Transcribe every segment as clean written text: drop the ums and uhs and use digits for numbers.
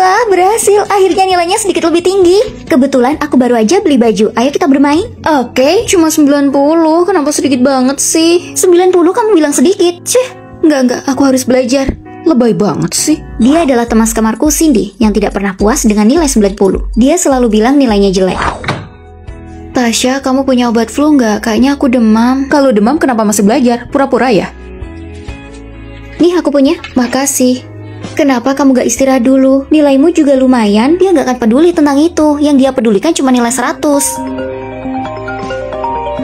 Wah, berhasil. Akhirnya nilainya sedikit lebih tinggi. Kebetulan aku baru aja beli baju. Ayo kita bermain. Oke, cuma 90. Kenapa sedikit banget sih? 90 kamu bilang sedikit. Enggak, aku harus belajar. Lebay banget sih. Dia adalah teman sekamarku, Cindy, yang tidak pernah puas dengan nilai 90. Dia selalu bilang nilainya jelek. Tasya, kamu punya obat flu nggak? Kayaknya aku demam. Kalau demam kenapa masih belajar? Pura-pura ya? Nih aku punya. Makasih. Kenapa kamu gak istirahat dulu? Nilaimu juga lumayan. Dia gak akan peduli tentang itu. Yang dia pedulikan cuma nilai 100.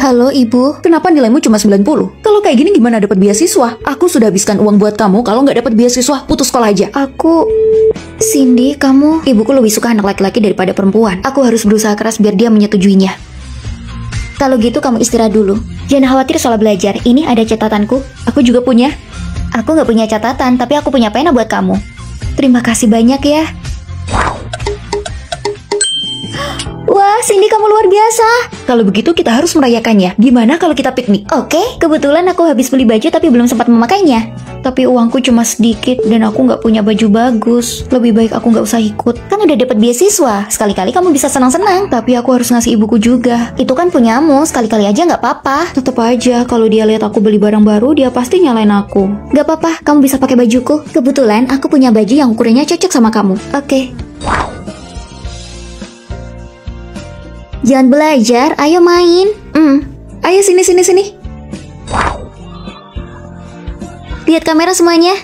Halo ibu, kenapa nilaimu cuma 90? Kalau kayak gini gimana dapat beasiswa? Aku sudah habiskan uang buat kamu. Kalau nggak dapat beasiswa, putus sekolah aja. Cindy, kamu... Ibuku lebih suka anak laki-laki daripada perempuan. Aku harus berusaha keras biar dia menyetujuinya. Kalau gitu kamu istirahat dulu. Jangan khawatir soal belajar. Ini ada catatanku. Aku juga punya. Aku nggak punya catatan, tapi aku punya pena buat kamu. Terima kasih banyak ya. Wah, Cindy kamu luar biasa. Kalau begitu kita harus merayakannya. Gimana kalau kita piknik? Oke, kebetulan aku habis beli baju tapi belum sempat memakainya. Tapi uangku cuma sedikit dan aku nggak punya baju bagus. Lebih baik aku nggak usah ikut. Kan udah dapat beasiswa. Sekali-kali kamu bisa senang-senang. Tapi aku harus ngasih ibuku juga. Itu kan punyamu. Sekali-kali aja nggak apa-apa. Tetep aja kalau dia lihat aku beli barang baru, dia pasti nyalain aku. Nggak apa-apa, kamu bisa pakai bajuku. Kebetulan aku punya baju yang ukurannya cocok sama kamu. Oke. Jangan belajar, ayo main. Ayo sini. Lihat kamera semuanya.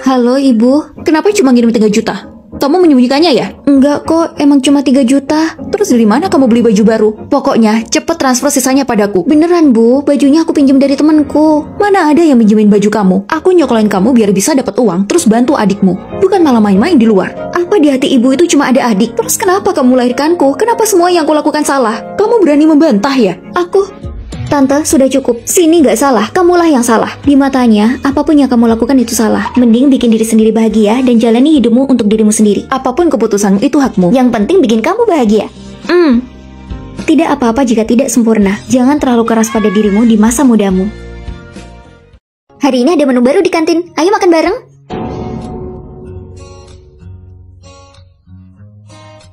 Halo ibu, kenapa cuma ngirim 3 juta? Kamu menyembunyikannya ya? Enggak kok, emang cuma 3 juta. Terus dari mana kamu beli baju baru? Pokoknya cepet transfer sisanya padaku. Beneran bu, bajunya aku pinjam dari temanku. Mana ada yang minjemin baju kamu? Aku nyokolain kamu biar bisa dapat uang, terus bantu adikmu. Bukan malah main-main di luar. Apa di hati ibu itu cuma ada adik? Terus kenapa kamu melahirkanku? Kenapa semua yang aku lakukan salah? Kamu berani membantah ya? Tante, sudah cukup. Sini gak salah, kamulah yang salah. Di matanya, apapun yang kamu lakukan itu salah. Mending bikin diri sendiri bahagia dan jalani hidupmu untuk dirimu sendiri. Apapun keputusanmu itu hakmu. Yang penting bikin kamu bahagia. Tidak apa-apa jika tidak sempurna. Jangan terlalu keras pada dirimu di masa mudamu. Hari ini ada menu baru di kantin. Ayo makan bareng.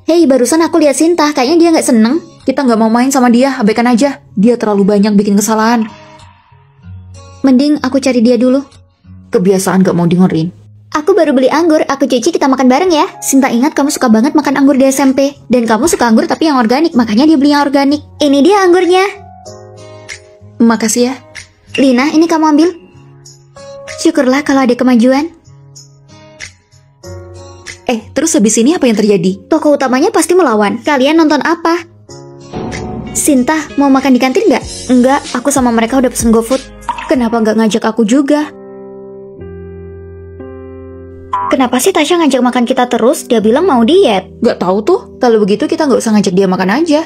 Hei, barusan aku lihat Sinta. Kayaknya dia gak seneng. Kita nggak mau main sama dia, abaikan aja. Dia terlalu banyak bikin kesalahan. Mending aku cari dia dulu. Kebiasaan gak mau dengerin. Aku baru beli anggur, aku cuci, kita makan bareng ya. Sinta ingat kamu suka banget makan anggur di SMP. Dan kamu suka anggur tapi yang organik, makanya dia beli yang organik. Ini dia anggurnya. Makasih ya. Lina, ini kamu ambil. Syukurlah kalau ada kemajuan. Terus habis ini apa yang terjadi? Tokoh utamanya pasti melawan. Kalian nonton apa? Sinta, mau makan di kantin nggak? Enggak, aku sama mereka udah pesen GoFood. Kenapa nggak ngajak aku juga? Kenapa sih Tasya ngajak makan kita terus? Dia bilang mau diet. Nggak tahu tuh. Kalau begitu kita nggak usah ngajak dia makan aja.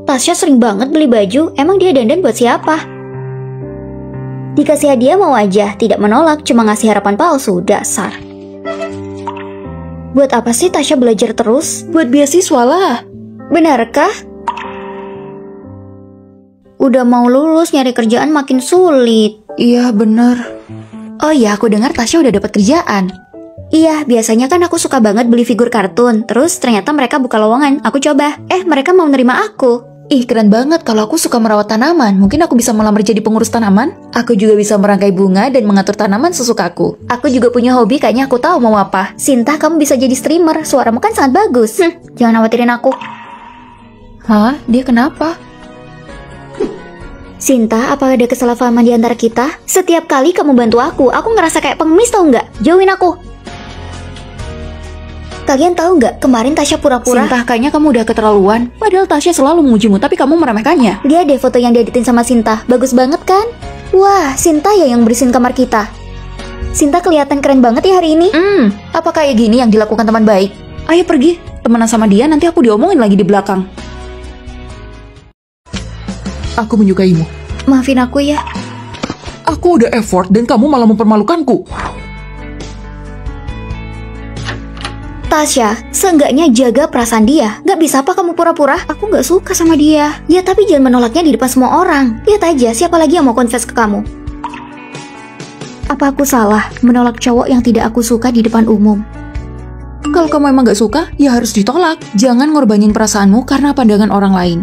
Tasya sering banget beli baju. Emang dia dandan buat siapa? Dikasih hadiah mau aja, tidak menolak, cuma ngasih harapan palsu. Dasar. Buat apa sih Tasya belajar terus? Buat beasiswa lah. Benarkah? Udah mau lulus, nyari kerjaan makin sulit. Iya, bener. Oh iya, aku dengar Tasya udah dapat kerjaan. Iya, biasanya kan aku suka banget beli figur kartun. Terus ternyata mereka buka lowongan. Aku coba. Mereka mau nerima aku. Ih, keren banget. Kalau aku suka merawat tanaman, mungkin aku bisa melamar jadi pengurus tanaman. Aku juga bisa merangkai bunga dan mengatur tanaman sesukaku. Aku juga punya hobi, kayaknya aku tahu mau apa. Sinta, kamu bisa jadi streamer. Suaramu kan sangat bagus. Jangan khawatirin aku. Hah? Dia kenapa? Sinta, apa ada kesalahpahaman di antara kita? Setiap kali kamu bantu aku ngerasa kayak pengemis, tau nggak? Jauhin aku. Kalian tahu nggak, kemarin Tasya pura-pura. Sinta, kayaknya kamu udah keterlaluan. Padahal Tasya selalu memujimu, tapi kamu meremehkannya. Lihat deh foto yang dieditin sama Sinta. Bagus banget kan? Wah, Sinta ya yang bersihin kamar kita. Sinta kelihatan keren banget ya hari ini. Apa kayak gini yang dilakukan teman baik? Ayo pergi, temenan sama dia, nanti aku diomongin lagi di belakang. Aku menyukaimu. Maafin aku ya. Aku udah effort dan kamu malah mempermalukanku. Tasya, seenggaknya jaga perasaan dia. Gak bisa apa kamu pura-pura? Aku gak suka sama dia. Ya tapi jangan menolaknya di depan semua orang. Lihat aja siapa lagi yang mau confess ke kamu. Apa aku salah menolak cowok yang tidak aku suka di depan umum? Kalau kamu emang gak suka, ya harus ditolak. Jangan ngorbanin perasaanmu karena pandangan orang lain.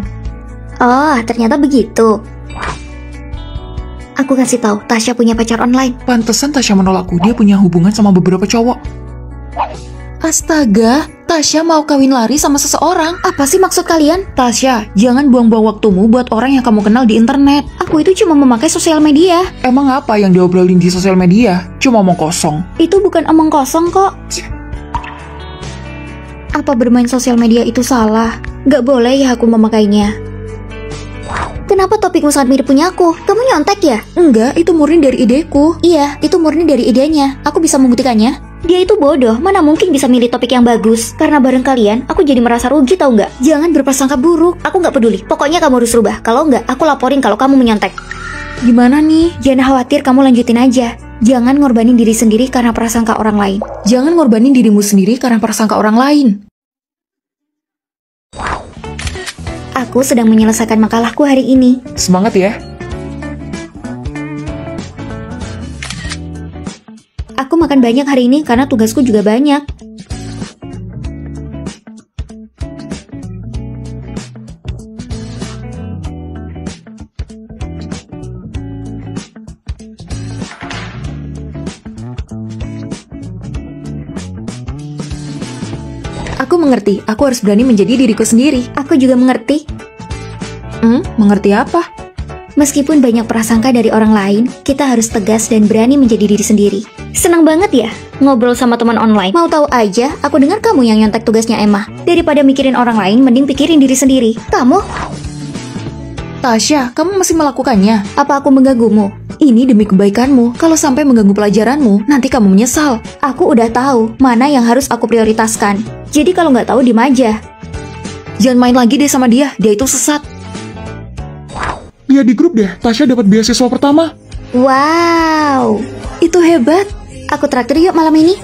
Oh, ternyata begitu. Aku kasih tahu, Tasya punya pacar online. Pantesan Tasya menolakku, dia punya hubungan sama beberapa cowok. Astaga, Tasya mau kawin lari sama seseorang. Apa sih maksud kalian? Tasya, jangan buang-buang waktumu buat orang yang kamu kenal di internet. Aku itu cuma memakai sosial media. Emang apa yang diobrolin di sosial media? Cuma omong kosong. Itu bukan omong kosong kok. Apa bermain sosial media itu salah? Gak boleh ya aku memakainya. Kenapa topikmu sangat mirip punya aku? Kamu nyontek ya? Enggak, itu murni dari ideku. Iya, itu murni dari idenya. Aku bisa membuktikannya. Dia itu bodoh, mana mungkin bisa milih topik yang bagus. Karena bareng kalian, aku jadi merasa rugi tau nggak? Jangan berprasangka buruk. Aku nggak peduli, pokoknya kamu harus rubah. Kalau nggak, aku laporin kalau kamu menyontek. Gimana nih? Jangan khawatir, kamu lanjutin aja. Jangan ngorbanin diri sendiri karena prasangka orang lain. Jangan ngorbanin dirimu sendiri karena prasangka orang lain. Aku sedang menyelesaikan makalahku hari ini. Semangat ya. Aku makan banyak hari ini karena tugasku juga banyak. Aku mengerti, aku harus berani menjadi diriku sendiri. Aku juga mengerti. Mengerti apa? Meskipun banyak prasangka dari orang lain, kita harus tegas dan berani menjadi diri sendiri. Senang banget ya ngobrol sama teman online. Mau tahu aja, aku dengar kamu yang nyontek tugasnya Emma. Daripada mikirin orang lain, mending pikirin diri sendiri. Kamu? Tasya, kamu masih melakukannya? Apa aku mengganggumu? Ini demi kebaikanmu. Kalau sampai mengganggu pelajaranmu, nanti kamu menyesal. Aku udah tahu mana yang harus aku prioritaskan. Jadi kalau nggak tahu, diem aja. Jangan main lagi deh sama dia itu sesat. Lihat di grup deh, Tasya dapat beasiswa pertama. Wow, itu hebat. Aku traktir yuk malam ini.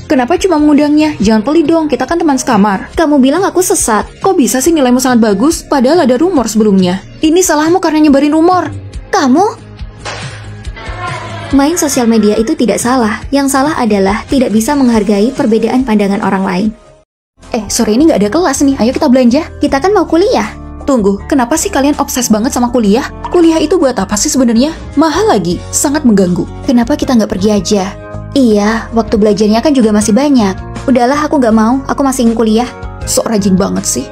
Kenapa cuma mengundangnya? Jangan pelit dong, kita kan teman sekamar. Kamu bilang aku sesat. Kok bisa sih nilaimu sangat bagus, padahal ada rumor sebelumnya? Ini salahmu karena nyebarin rumor. Kamu? Main sosial media itu tidak salah. Yang salah adalah tidak bisa menghargai perbedaan pandangan orang lain. Sore ini nggak ada kelas nih, ayo kita belanja. Kita kan mau kuliah. Tunggu, kenapa sih kalian obses banget sama kuliah? Kuliah itu buat apa sih sebenarnya? Mahal lagi, sangat mengganggu. Kenapa kita nggak pergi aja? Iya, waktu belajarnya kan juga masih banyak. Udahlah, aku nggak mau, aku masih ingin kuliah. Sok rajin banget sih.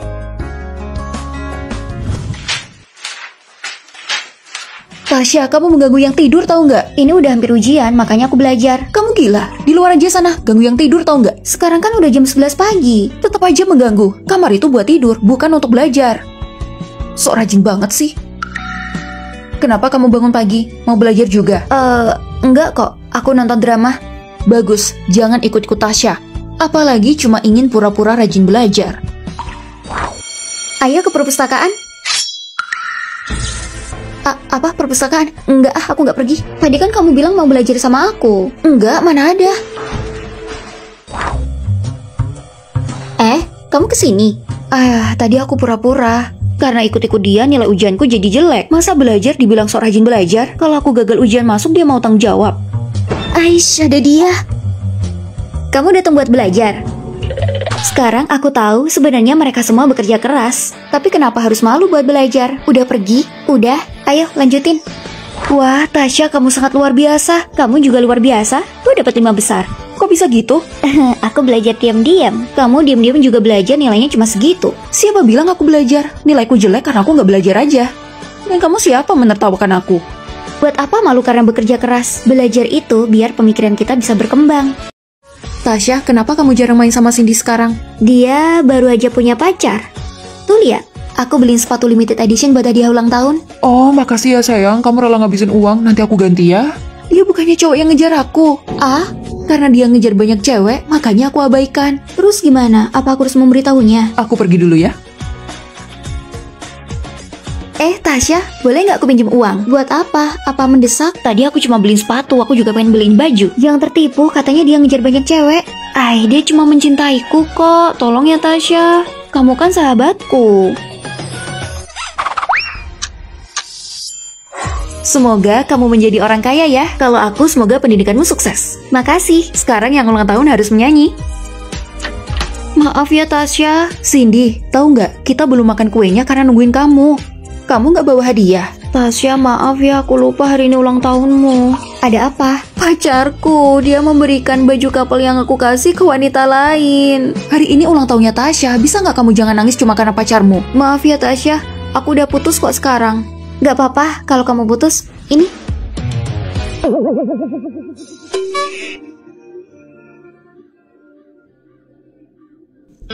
Tasya, kamu mengganggu yang tidur tahu nggak? Ini udah hampir ujian, makanya aku belajar. Kamu gila, di luar aja sana, ganggu yang tidur tahu nggak? Sekarang kan udah jam 11 pagi. Tetap aja mengganggu, kamar itu buat tidur, bukan untuk belajar. Sok rajin banget sih. Kenapa kamu bangun pagi? Mau belajar juga? Enggak kok, aku nonton drama. Bagus, jangan ikut-ikut Tasya. Apalagi cuma ingin pura-pura rajin belajar. Ayo ke perpustakaan. Apa perpustakaan? Enggak, aku nggak pergi. Tadi kan kamu bilang mau belajar sama aku. Enggak, mana ada. Kamu kesini? Tadi aku pura-pura. Karena ikut-ikut dia, nilai ujianku jadi jelek. Masa belajar dibilang sok rajin belajar? Kalau aku gagal ujian masuk, dia mau tanggung jawab. Aish, ada dia. Kamu datang buat belajar? Sekarang aku tahu sebenarnya mereka semua bekerja keras. Tapi kenapa harus malu buat belajar? Udah pergi? Udah, ayo lanjutin. Wah, Tasya, kamu sangat luar biasa. Kamu juga luar biasa. Tuh dapat 5 besar. Kok bisa gitu? Aku belajar diam-diam. Kamu diam-diam juga belajar, nilainya cuma segitu. Siapa bilang aku belajar? Nilaiku jelek karena aku nggak belajar aja. Dan kamu siapa menertawakan aku? Buat apa malu karena bekerja keras? Belajar itu biar pemikiran kita bisa berkembang. Tasya, kenapa kamu jarang main sama Cindy sekarang? Dia baru aja punya pacar. Tuh lihat, aku beliin sepatu limited edition buat hadiah ulang tahun. Oh, makasih ya sayang. Kamu rela ngabisin uang, nanti aku ganti ya. Dia bukannya cowok yang ngejar aku. Karena dia ngejar banyak cewek, makanya aku abaikan. Terus gimana? Apa aku harus memberitahunya? Aku pergi dulu ya. Tasya, boleh nggak aku pinjam uang? Buat apa? Apa mendesak? Tadi aku cuma beliin sepatu, aku juga pengen beliin baju. Jangan tertipu, katanya dia ngejar banyak cewek. Dia cuma mencintaiku kok. Tolong ya Tasya, kamu kan sahabatku. Semoga kamu menjadi orang kaya ya. Kalau aku, semoga pendidikanmu sukses. Makasih. Sekarang yang ulang tahun harus menyanyi. Maaf ya Tasya. Cindy, tahu nggak? Kita belum makan kuenya karena nungguin kamu. Kamu nggak bawa hadiah? Tasya, maaf ya, aku lupa hari ini ulang tahunmu. Ada apa? Pacarku, dia memberikan baju couple yang aku kasih ke wanita lain. Hari ini ulang tahunnya Tasya, bisa nggak kamu jangan nangis cuma karena pacarmu? Maaf ya Tasya, aku udah putus kok sekarang. Nggak apa-apa, kalau kamu putus, ini.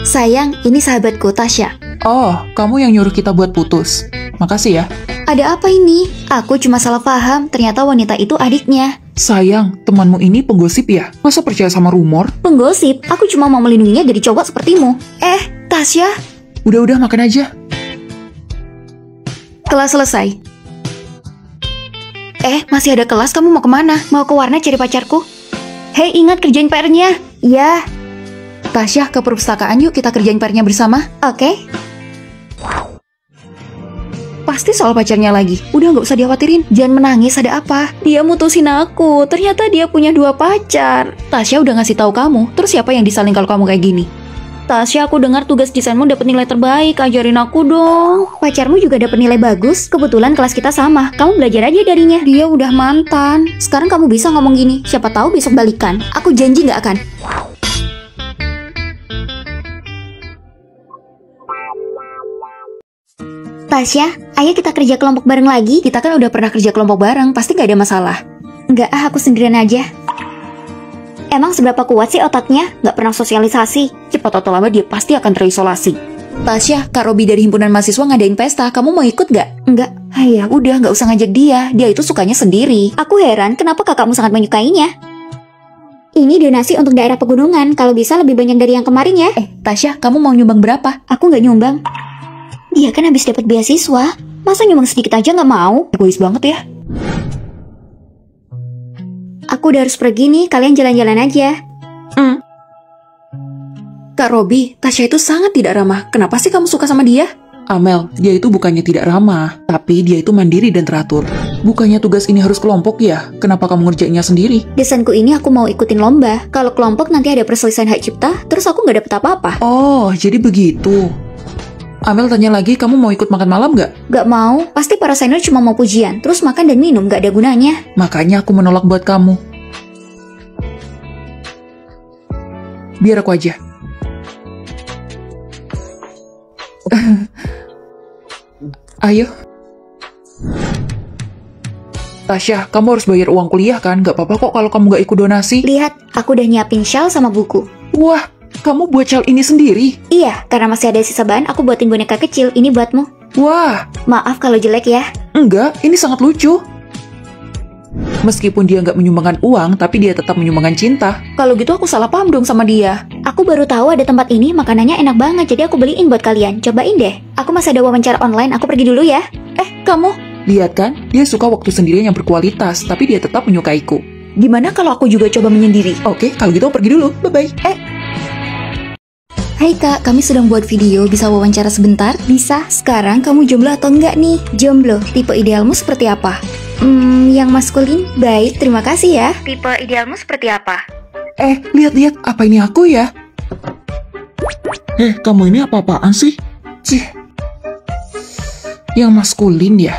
Sayang, ini sahabatku, Tasya. Oh, kamu yang nyuruh kita buat putus. Makasih ya. Ada apa ini? Aku cuma salah paham, ternyata wanita itu adiknya. Sayang, temanmu ini penggosip ya? Masa percaya sama rumor? Penggosip? Aku cuma mau melindunginya dari cowok sepertimu. Tasya? Udah makan aja. Kelas selesai. Masih ada kelas, kamu mau kemana? Mau ke warnet cari pacarku? Hei, ingat kerjain PR-nya. Ya. Tasya, ke perpustakaan yuk, kita kerjain PR-nya bersama. Oke. Pasti soal pacarnya lagi. Udah nggak usah dikhawatirin. Jangan menangis, ada apa? Dia mutusin aku. Ternyata dia punya 2 pacar. Tasya udah ngasih tahu kamu. Terus siapa yang disalin kalau kamu kayak gini? Tasya, aku dengar tugas desainmu dapat nilai terbaik. Ajarin aku dong. Pacarmu juga dapat nilai bagus. Kebetulan kelas kita sama. Kamu belajar aja darinya. Dia udah mantan. Sekarang kamu bisa ngomong gini. Siapa tahu besok balikan. Aku janji nggak akan. Tasya, ayo kita kerja kelompok bareng lagi. Kita kan udah pernah kerja kelompok bareng, pasti gak ada masalah. Enggak, aku sendirian aja. Emang seberapa kuat sih otaknya? Gak pernah sosialisasi. Cepat atau lambat dia pasti akan terisolasi. Tasya, Kak Robi dari himpunan mahasiswa ngadain pesta, kamu mau ikut gak? Enggak. Ya udah, gak usah ngajak dia. Dia itu sukanya sendiri. Aku heran, kenapa kakakmu sangat menyukainya? Ini donasi untuk daerah pegunungan. Kalau bisa lebih banyak dari yang kemarin ya. Tasya, kamu mau nyumbang berapa? Aku gak nyumbang. Dia kan habis dapat beasiswa. Masa nyumbang sedikit aja nggak mau? Egois banget ya. Aku udah harus pergi nih, kalian jalan-jalan aja. Kak Robi, Tasya itu sangat tidak ramah. Kenapa sih kamu suka sama dia? Amel, dia itu bukannya tidak ramah, tapi dia itu mandiri dan teratur. Bukannya tugas ini harus kelompok ya? Kenapa kamu ngerjainnya sendiri? Desainku ini aku mau ikutin lomba. Kalau kelompok nanti ada perselisihan hak cipta, terus aku nggak dapet apa-apa. Oh, jadi begitu. Amel tanya lagi, kamu mau ikut makan malam nggak? Gak mau, pasti para senior cuma mau pujian. Terus makan dan minum, gak ada gunanya. Makanya aku menolak buat kamu. Biar aku aja. Ayo. Tasya, kamu harus bayar uang kuliah kan? Gak apa-apa kok kalau kamu gak ikut donasi. Lihat, aku udah nyiapin shawl sama buku. Wah, kamu buat shawl ini sendiri? Iya, karena masih ada sisa bahan, aku buatin boneka kecil. Ini buatmu. Wah. Maaf kalau jelek ya. Enggak, ini sangat lucu. Meskipun dia nggak menyumbangkan uang, tapi dia tetap menyumbangkan cinta. Kalau gitu aku salah paham dong sama dia. Aku baru tahu ada tempat ini, makanannya enak banget, jadi aku beliin buat kalian. Cobain deh. Aku masih ada wawancara online, aku pergi dulu ya. Kamu? Lihat kan, dia suka waktu sendirian yang berkualitas, tapi dia tetap menyukaiku. Gimana kalau aku juga coba menyendiri? Oke, kalau gitu pergi dulu. Bye-bye. Hai Kak, kami sedang buat video, bisa wawancara sebentar? Bisa. Sekarang kamu jomblo atau enggak nih? Jomblo, tipe idealmu seperti apa? Yang maskulin? Baik, terima kasih ya. Tipe idealmu seperti apa? Lihat-lihat, apa ini aku ya? Kamu ini apa-apaan sih? Cih. Yang maskulin ya?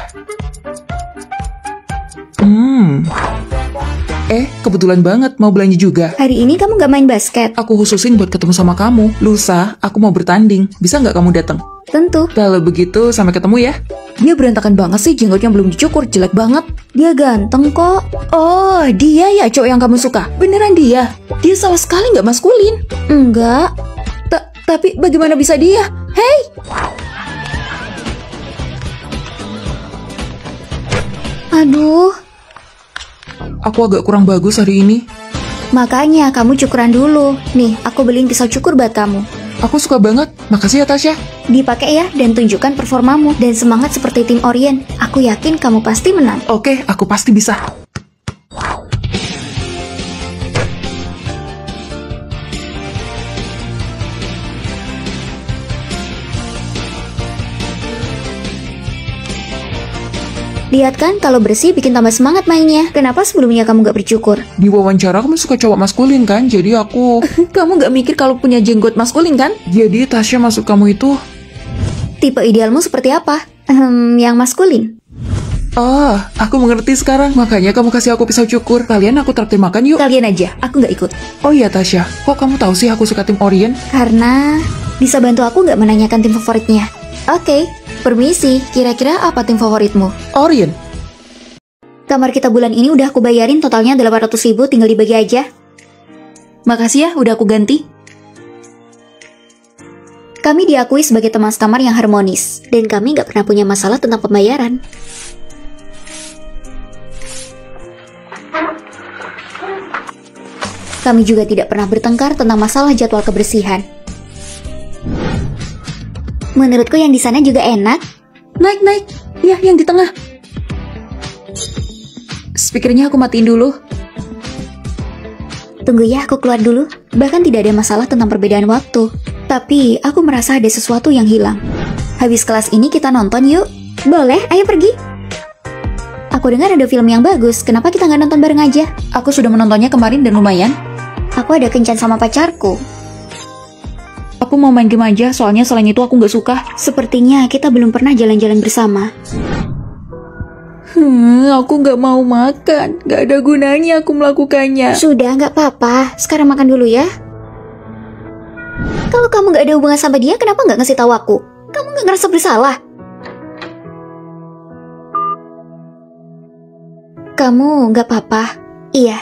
Kebetulan banget mau belanja juga. Hari ini kamu gak main basket? Aku khususin buat ketemu sama kamu. Lusa, aku mau bertanding. Bisa nggak kamu datang? Tentu. Kalau begitu, sampai ketemu ya. Dia berantakan banget sih, jenggotnya belum dicukur, jelek banget. Dia ganteng kok. Oh, dia ya cowok yang kamu suka? Beneran dia? Dia sama sekali nggak maskulin. Enggak. Tapi bagaimana bisa dia? Hei! Aduh. Aku agak kurang bagus hari ini. Makanya kamu cukuran dulu. Nih, aku beliin pisau cukur buat kamu. Aku suka banget. Makasih ya Tasya. Dipakai ya dan tunjukkan performamu dan semangat seperti tim Orient. Aku yakin kamu pasti menang. Oke, aku pasti bisa. Lihat kan, kalau bersih bikin tambah semangat mainnya. Kenapa sebelumnya kamu gak bercukur? Di wawancara kamu suka cowok maskulin kan? Jadi aku... Kamu gak mikir kalau punya jenggot maskulin kan? Jadi Tasya masuk kamu itu... Tipe idealmu seperti apa? Yang maskulin. Ah, aku mengerti sekarang. Makanya kamu kasih aku pisau cukur. Kalian aku traktir makan yuk. Kalian aja, aku gak ikut. Oh iya Tasya, kok kamu tahu sih aku suka tim Orient? Karena bisa bantu aku gak menanyakan tim favoritnya. Oke, permisi. Kira-kira apa tim favoritmu? Orient. Kamar kita bulan ini udah aku bayarin, totalnya 800.000, tinggal dibagi aja. Makasih ya, udah aku ganti. Kami diakui sebagai teman sekamar yang harmonis, dan kami gak pernah punya masalah tentang pembayaran. Kami juga tidak pernah bertengkar tentang masalah jadwal kebersihan. Menurutku yang di sana juga enak. Naik. Ya, yang di tengah. Speakernya aku matiin dulu. Tunggu ya, aku keluar dulu. Bahkan tidak ada masalah tentang perbedaan waktu. Tapi, aku merasa ada sesuatu yang hilang. Habis kelas ini kita nonton yuk. Boleh, ayo pergi. Aku dengar ada film yang bagus, kenapa kita nggak nonton bareng aja? Aku sudah menontonnya kemarin dan lumayan. Aku ada kencan sama pacarku. Aku mau main game aja, soalnya selain itu aku nggak suka. Sepertinya kita belum pernah jalan-jalan bersama. Aku nggak mau makan. Nggak ada gunanya aku melakukannya. Sudah, nggak apa-apa. Sekarang makan dulu ya. Kalau kamu nggak ada hubungan sama dia, kenapa nggak ngasih tahu aku? Kamu nggak ngerasa bersalah? Kamu nggak apa-apa? Iya.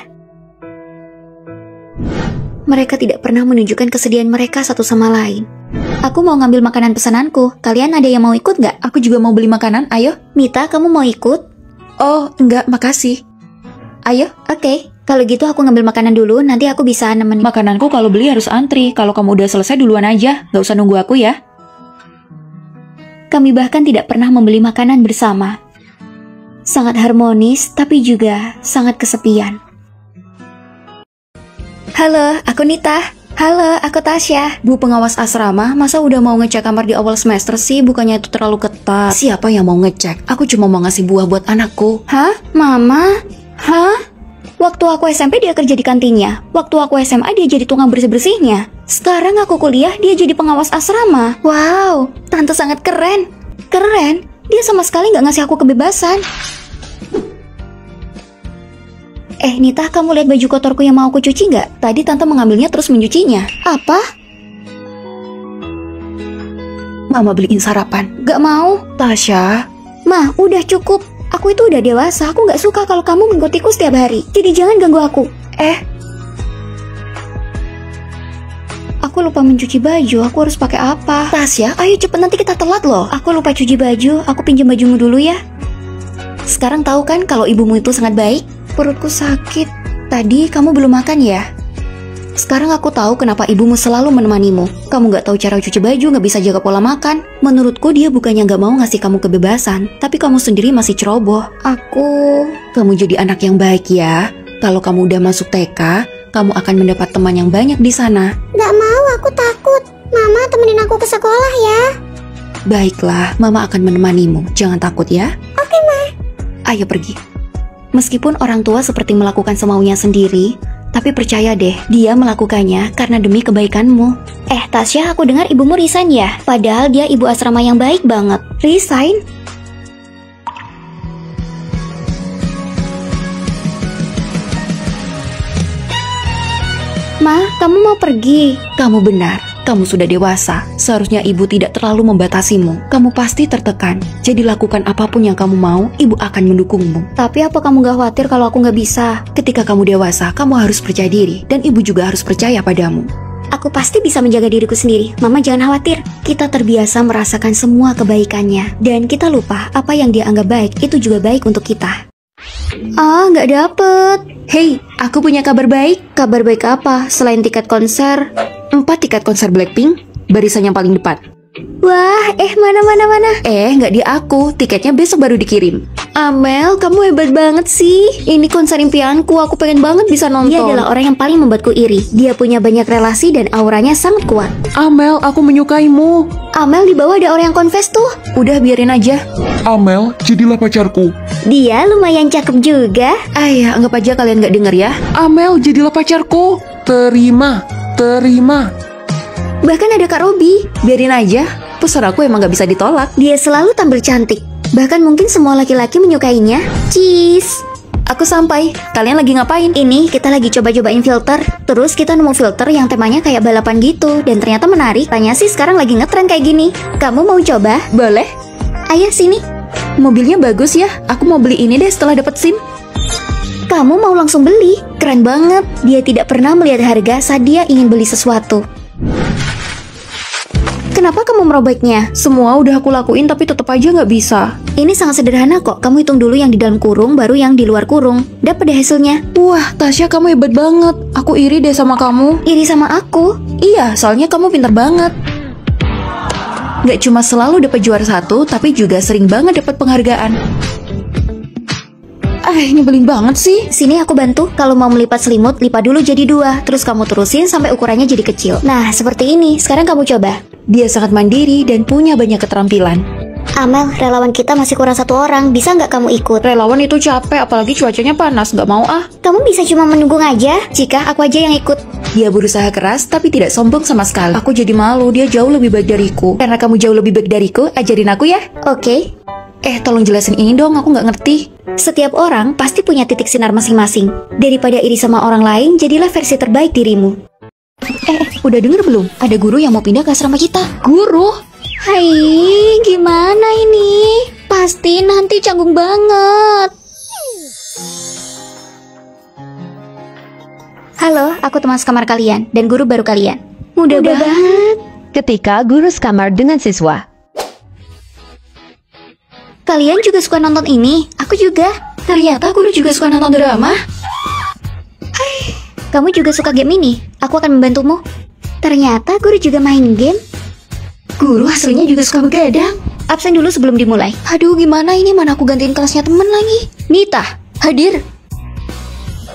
Mereka tidak pernah menunjukkan kesedihan mereka satu sama lain. Aku mau ngambil makanan pesananku. Kalian ada yang mau ikut nggak? Aku juga mau beli makanan, ayo. Mita, kamu mau ikut? Oh, enggak, makasih. Ayo, oke. Kalau gitu aku ngambil makanan dulu, nanti aku bisa nemenin. Makananku kalau beli harus antri. Kalau kamu udah selesai duluan aja, nggak usah nunggu aku ya. Kami bahkan tidak pernah membeli makanan bersama. Sangat harmonis, tapi juga sangat kesepian. Halo, aku Nita. Halo, aku Tasya. Bu pengawas asrama, masa udah mau ngecek kamar di awal semester sih? Bukannya itu terlalu ketat. Siapa yang mau ngecek? Aku cuma mau ngasih buah buat anakku. Hah? Mama? Hah? Waktu aku SMP dia kerja di kantinnya. Waktu aku SMA dia jadi tukang bersih-bersihnya. Sekarang aku kuliah dia jadi pengawas asrama. Wow, tante sangat keren. Keren? Dia sama sekali nggak ngasih aku kebebasan. Nita, kamu lihat baju kotorku yang mau aku cuci nggak? Tadi tante mengambilnya terus mencucinya. Apa? Mama beliin sarapan. Gak mau. Tasya. Ma, udah cukup. Aku itu udah dewasa. Aku gak suka kalau kamu mengikutiku setiap hari. Jadi jangan ganggu aku. Aku lupa mencuci baju. Aku harus pakai apa? Tasya, ayo cepet, nanti kita telat loh. Aku lupa cuci baju. Aku pinjam bajumu dulu ya. Sekarang tahu kan kalau ibumu itu sangat baik? Perutku sakit. Tadi kamu belum makan ya? Sekarang aku tahu kenapa ibumu selalu menemanimu. Kamu gak tahu cara cuci baju, gak bisa jaga pola makan. Menurutku dia bukannya gak mau ngasih kamu kebebasan, tapi kamu sendiri masih ceroboh. Kamu jadi anak yang baik ya. Kalau kamu udah masuk TK, kamu akan mendapat teman yang banyak di sana. Gak mau, aku takut. Mama temenin aku ke sekolah ya. Baiklah, Mama akan menemanimu. Jangan takut ya. Oke, Ma. Ayo pergi. Meskipun orang tua seperti melakukan semaunya sendiri, tapi percaya deh, dia melakukannya karena demi kebaikanmu. Tasya, aku dengar ibumu resign ya? Padahal dia ibu asrama yang baik banget. Resign? Ma, kamu mau pergi? Kamu benar, kamu sudah dewasa. Seharusnya ibu tidak terlalu membatasimu. Kamu pasti tertekan. Jadi lakukan apapun yang kamu mau, ibu akan mendukungmu. Tapi apa kamu gak khawatir kalau aku gak bisa? Ketika kamu dewasa, kamu harus percaya diri. Dan ibu juga harus percaya padamu. Aku pasti bisa menjaga diriku sendiri. Mama jangan khawatir. Kita terbiasa merasakan semua kebaikannya. Dan kita lupa apa yang dia anggap baik, itu juga baik untuk kita. Gak dapet. Hei, aku punya kabar baik. Kabar baik apa? Selain tiket konser? 4 tiket konser Blackpink, barisan yang paling depan. Wah, mana? Nggak di aku, tiketnya besok baru dikirim. Amel, kamu hebat banget sih. Ini konser impianku, aku pengen banget bisa nonton. Dia adalah orang yang paling membuatku iri. Dia punya banyak relasi dan auranya sangat kuat. Amel, aku menyukaimu. Amel, di bawah ada orang yang confess tuh. Udah biarin aja. Amel, jadilah pacarku. Dia lumayan cakep juga. Ayah, anggap aja kalian nggak denger ya. Amel, jadilah pacarku. Terima. Bahkan ada Kak Robi. Biarin aja, pesonaku emang nggak bisa ditolak. Dia selalu tampil cantik. Bahkan mungkin semua laki-laki menyukainya. Cheese. Aku sampai, kalian lagi ngapain? Ini kita lagi coba-cobain filter. Terus kita nemu filter yang temanya kayak balapan gitu. Dan ternyata menarik. Tanya sih sekarang lagi ngetren kayak gini. Kamu mau coba? Boleh? Ayo sini. Mobilnya bagus ya, aku mau beli ini deh setelah dapat SIM. Kamu mau langsung beli? Keren banget. Dia tidak pernah melihat harga saat dia ingin beli sesuatu. Kenapa kamu merobeknya? Semua udah aku lakuin tapi tetap aja nggak bisa. Ini sangat sederhana kok. Kamu hitung dulu yang di dalam kurung, baru yang di luar kurung. Dapat deh hasilnya. Wah, Tasya kamu hebat banget. Aku iri deh sama kamu. Iri sama aku? Iya, soalnya kamu pintar banget. Nggak cuma selalu dapat juara 1, tapi juga sering banget dapat penghargaan. Nyebelin banget sih. Sini aku bantu. Kalau mau melipat selimut, lipat dulu jadi 2. Terus kamu terusin sampai ukurannya jadi kecil. Nah, seperti ini. Sekarang kamu coba. Dia sangat mandiri dan punya banyak keterampilan. Amel, relawan kita masih kurang 1 orang. Bisa nggak kamu ikut? Relawan itu capek, apalagi cuacanya panas. Nggak mau ah. Kamu bisa cuma menunggu aja. Jika aku aja yang ikut. Dia berusaha keras tapi tidak sombong sama sekali. Aku jadi malu, dia jauh lebih baik dariku. Karena kamu jauh lebih baik dariku, ajarin aku ya. Oke. Tolong jelasin ini dong, aku nggak ngerti. Setiap orang pasti punya titik sinar masing-masing. Daripada iri sama orang lain, jadilah versi terbaik dirimu. Udah denger belum? Ada guru yang mau pindah ke asrama kita. Guru? Hai, gimana ini? Pasti nanti canggung banget. Halo, aku teman sekamar kalian dan guru baru kalian. Mudah banget. Ketika guru sekamar dengan siswa. Kalian juga suka nonton ini? Aku juga. Ternyata guru juga suka nonton drama. Hai, kamu juga suka game ini? Aku akan membantumu. Ternyata guru juga main game. Guru aslinya juga suka begadang. Absen dulu sebelum dimulai. Aduh, gimana ini? Mana aku gantiin kelasnya temen lagi. Nita, Hadir.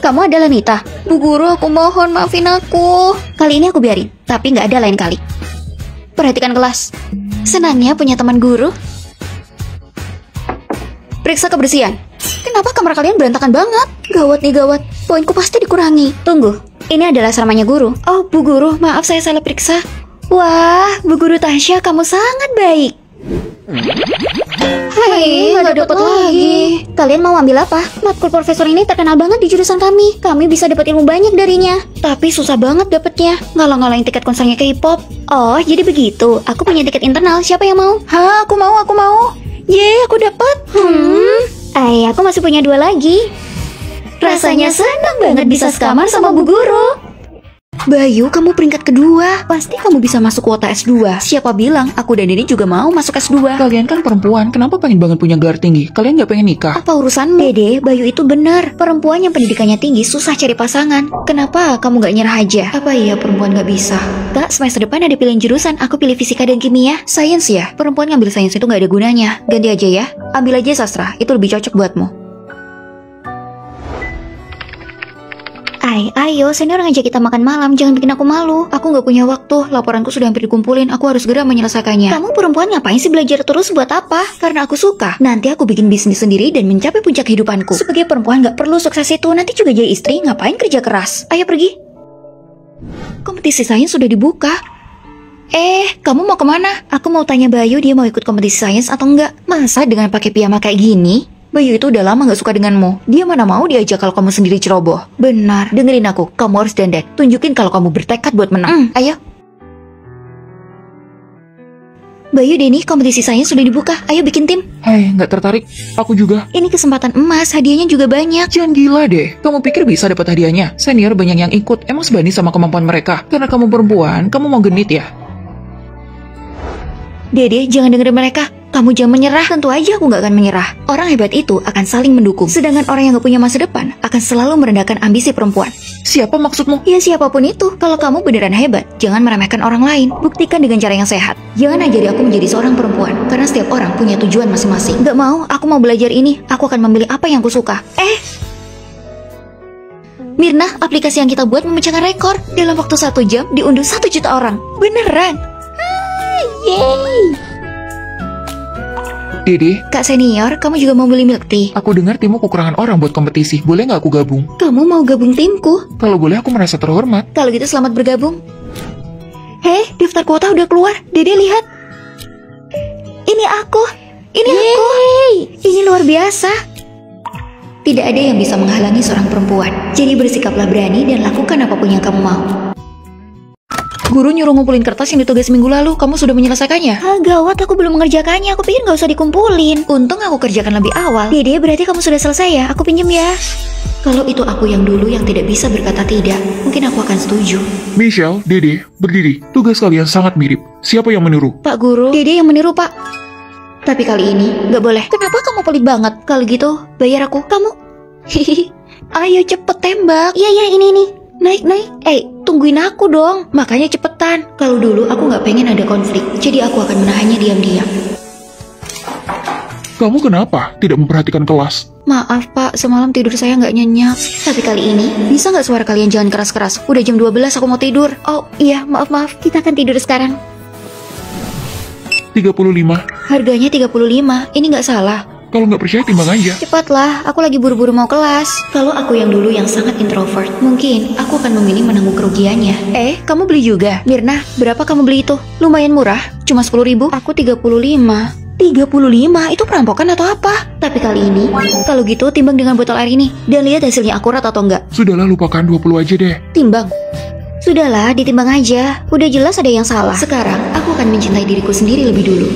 kamu adalah Nita. Bu guru, aku mohon maafin aku. Kali ini aku biarin, tapi nggak ada lain kali. Perhatikan kelas. Senangnya punya teman guru. Periksa kebersihan. Kenapa kamar kalian berantakan banget? Gawat nih gawat. Poinku pasti dikurangi. Tunggu, ini adalah asramanya guru. Oh, Bu Guru, maaf saya salah periksa. Wah, Bu Guru Tasya, kamu sangat baik. Hai, nggak dapet lagi. Kalian mau ambil apa? Matkul profesor ini terkenal banget di jurusan kami. Kami bisa dapat ilmu banyak darinya. Tapi susah banget dapetnya. Ngalang-ngalain tiket konsernya K-pop. Oh, jadi begitu. Aku punya tiket internal. Siapa yang mau? Hah, aku mau. Yeay, aku dapat. Aku masih punya 2 lagi. Rasanya senang banget bisa sekamar sama Bu Guru. Bayu, kamu peringkat kedua. Pasti kamu bisa masuk kuota S2. Siapa bilang? Aku dan Dini juga mau masuk S2. Kalian kan perempuan, kenapa pengen banget punya gelar tinggi? Kalian nggak pengen nikah? Apa urusanmu? Dede, Bayu itu benar. Perempuan yang pendidikannya tinggi susah cari pasangan. Kenapa kamu gak nyerah aja? Apa iya perempuan gak bisa? Kak, semester depan ada pilihan jurusan. Aku pilih fisika dan kimia. Sains ya? Perempuan ngambil sains itu gak ada gunanya. Ganti aja ya. Ambil aja sastra, itu lebih cocok buatmu. Ayo, senior ngajak kita makan malam. Jangan bikin aku malu. Aku gak punya waktu. Laporanku sudah hampir dikumpulin. Aku harus segera menyelesaikannya. Kamu perempuan ngapain sih belajar terus buat apa? Karena aku suka. Nanti aku bikin bisnis sendiri dan mencapai puncak kehidupanku. Sebagai perempuan gak perlu sukses itu. Nanti juga jadi istri. Ngapain kerja keras? Ayo pergi. Kompetisi sains sudah dibuka. Kamu mau kemana? Aku mau tanya Bayu dia mau ikut kompetisi sains atau enggak. Masa dengan pakai piyama kayak gini? Bayu itu udah lama gak suka denganmu. Dia mana mau diajak kalau kamu sendiri ceroboh. Benar. Dengerin aku, kamu harus dandan. Tunjukin kalau kamu bertekad buat menang. Ayo. Bayu, Denny, kompetisi sains sudah dibuka. Ayo bikin tim. Hai, nggak tertarik? Aku juga. Ini kesempatan emas, hadiahnya juga banyak. Jangan gila deh. Kamu pikir bisa dapat hadiahnya? Senior banyak yang ikut. Emang sebanding sama kemampuan mereka? Karena kamu perempuan, kamu mau genit ya? Dede, jangan dengerin mereka. Kamu jangan menyerah. Tentu aja aku gak akan menyerah. Orang hebat itu akan saling mendukung. Sedangkan orang yang gak punya masa depan akan selalu merendahkan ambisi perempuan. Siapa maksudmu? Ya siapapun itu, kalau kamu beneran hebat, jangan meremehkan orang lain. Buktikan dengan cara yang sehat. Jangan ajari aku menjadi seorang perempuan, karena setiap orang punya tujuan masing-masing. Gak mau, aku mau belajar ini. Aku akan memilih apa yang aku suka. Mirna, aplikasi yang kita buat memecahkan rekor. Dalam waktu 1 jam, diunduh 1 juta orang. Beneran. Yeay. Dede, Kak senior, kamu juga mau beli milk tea? aku dengar timmu kekurangan orang buat kompetisi. Boleh nggak aku gabung? Kamu mau gabung timku? Kalau boleh aku merasa terhormat. Kalau gitu selamat bergabung. Hei, daftar kuota udah keluar. Dede lihat. Ini aku. Ini aku. Ini luar biasa. Tidak ada yang bisa menghalangi seorang perempuan. Jadi bersikaplah berani dan lakukan apapun yang kamu mau. Guru nyuruh ngumpulin kertas yang ditugas minggu lalu. Kamu sudah menyelesaikannya? Gawat, aku belum mengerjakannya. Aku pikir gak usah dikumpulin. Untung aku kerjakan lebih awal. Dede, berarti kamu sudah selesai ya? Aku pinjem ya. Kalau itu aku yang dulu yang tidak bisa berkata tidak, mungkin aku akan setuju. Michelle, Dede, berdiri. Tugas kalian sangat mirip. Siapa yang meniru? Pak Guru, Dede yang meniru, Pak. Tapi kali ini gak boleh. Kenapa kamu pelit banget? Kalau gitu, bayar aku. Kamu. Hihihi. Ayo cepet tembak. Iya, ini. Naik. Tungguin aku dong. Makanya cepetan. Kalau dulu aku gak pengen ada konflik, jadi aku akan menahannya diam-diam. Kamu kenapa tidak memperhatikan kelas? Maaf Pak, semalam tidur saya nggak nyenyak. Tapi kali ini, bisa nggak suara kalian jangan keras-keras? Udah jam 12 aku mau tidur. Oh iya, maaf. Kita akan tidur sekarang. 35. Harganya 35, ini nggak salah. Kalau nggak percaya timbang aja. Cepatlah, aku lagi buru-buru mau kelas. Kalau aku yang dulu yang sangat introvert, mungkin aku akan memilih menanggung kerugiannya. Kamu beli juga? Mirna, berapa kamu beli itu? Lumayan murah, cuma 10.000. Aku 35. 35? Itu perampokan atau apa? Tapi kali ini, kalau gitu timbang dengan botol air ini. Dan lihat hasilnya akurat atau enggak. Sudahlah, lupakan 20 aja deh. Timbang. Sudahlah, ditimbang aja. Udah jelas ada yang salah. Sekarang, aku akan mencintai diriku sendiri lebih dulu.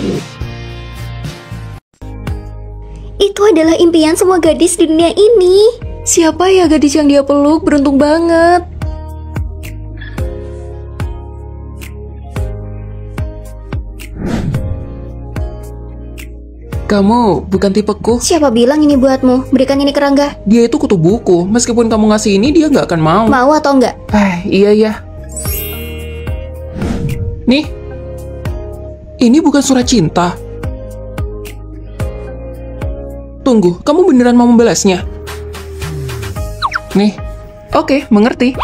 Itu adalah impian semua gadis di dunia ini. Siapa ya gadis yang dia peluk? Beruntung banget. Kamu bukan tipeku. Siapa bilang ini buatmu? Berikan ini ke Rangga. Dia itu kutu buku. Meskipun kamu ngasih ini, dia nggak akan mau. Mau atau enggak? Iya ya. Nih, ini bukan surat cinta. Tunggu, kamu beneran mau membalasnya? Nih, oke, mengerti.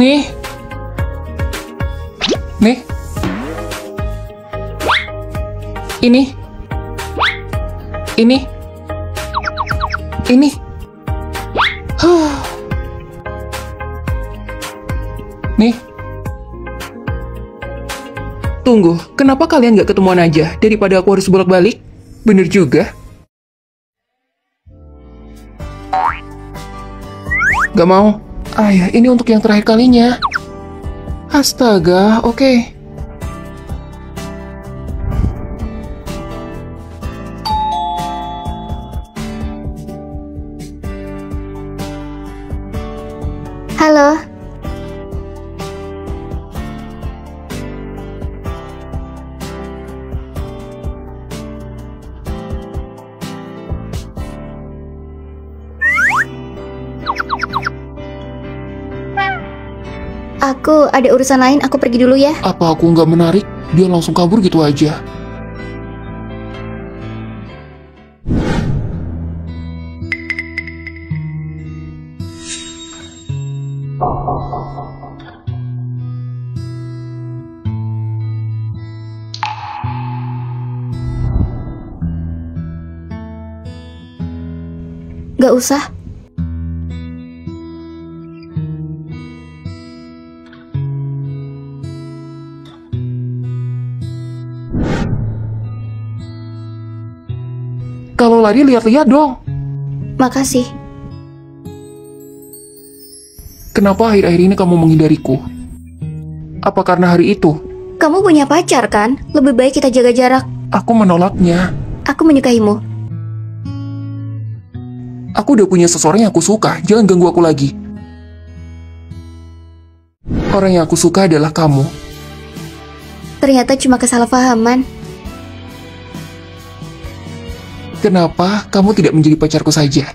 Nih. Ini. Nih. Tunggu, kenapa kalian gak ketemuan aja daripada aku harus bolak-balik? Bener juga. Gak mau. Ya, ini untuk yang terakhir kalinya. Astaga, oke. Halo. Aku ada urusan lain, aku pergi dulu ya. Apa aku nggak menarik? Dia langsung kabur gitu aja. Gak usah. Kalau lari lihat-lihat dong. Makasih. Kenapa akhir-akhir ini kamu menghindariku? Apa karena hari itu? Kamu punya pacar kan? Lebih baik kita jaga jarak. Aku menolaknya. Aku menyukaimu. Aku udah punya seseorang yang aku suka, jangan ganggu aku lagi. Orang yang aku suka adalah kamu. Ternyata cuma kesalahpahaman. Kenapa kamu tidak menjadi pacarku saja?